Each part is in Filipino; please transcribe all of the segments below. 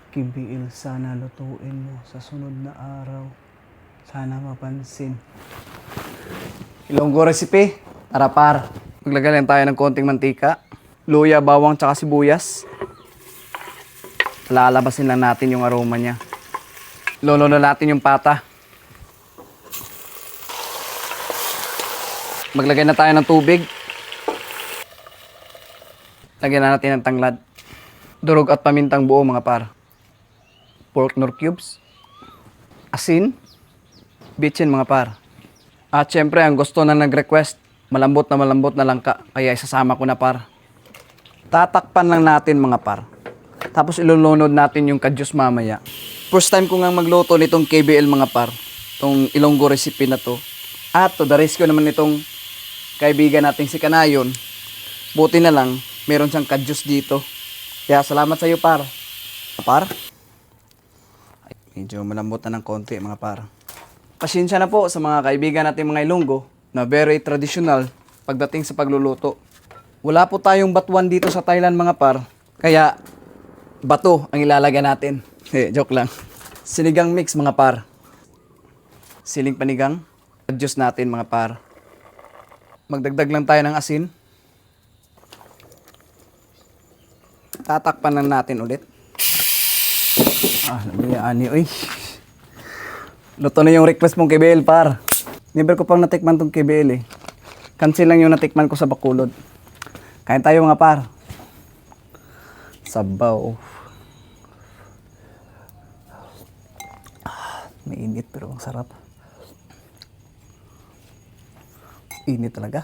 KBL, sana lutuin mo sa sunod na araw. Sana mapansin. Ilonggo recipe. Tara par. Maglagay lang tayo ng konting mantika, luya, bawang, tsaka sibuyas. Lalabasin lang natin yung aroma niya. Lolo na natin yung pata. Maglagay na tayo ng tubig. Lagyan na natin ng tanglad. Durog at pamintang buo mga par. Pork nor cubes. Asin. Bitchin mga par. At syempre ang gusto na nag-request, malambot na langka. Kaya isasama ko na par. Tatakpan lang natin mga par. Tapos ilulunod natin yung kadyos mamaya. First time ko nga magluto nitong KBL mga par. Itong Ilonggo recipe na to. At to the rescue naman nitong kaibigan nating si Kanayon. Buti na lang, meron siyang kadyos dito. Kaya salamat sa iyo par. Par? Ay, medyo malambot na ng konti mga par. Pasensya na po sa mga kaibigan natin mga Ilonggo na very traditional pagdating sa pagluluto. Wala po tayong batuan dito sa Thailand mga par. Kaya bato ang ilalagay natin. Joke lang. Sinigang mix mga par. Siling panigang. Kadyos natin mga par. Magdagdag lang tayo ng asin. Tatakpan lang natin ulit. Ani, oy. Luto na yung request mong KBL, par. Never ko pang natikman tong KBL eh. Cancel lang yung natikman ko sa Bacolod. Kain tayo mga par. Sabaw. Mainit pero ang sarap. Init talaga.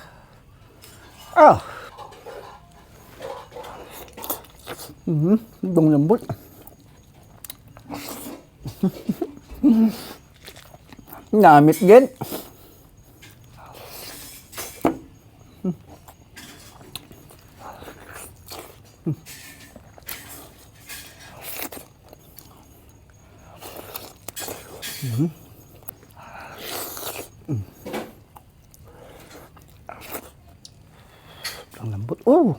Dong lambot. Namit gen. Ang lambot. Oh,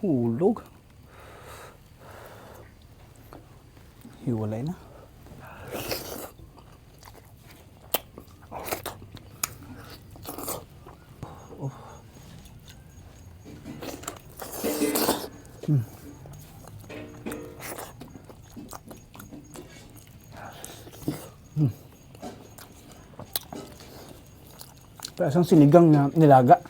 hulog. Hiwalay na. Oh. Parang sinigang na nilaga.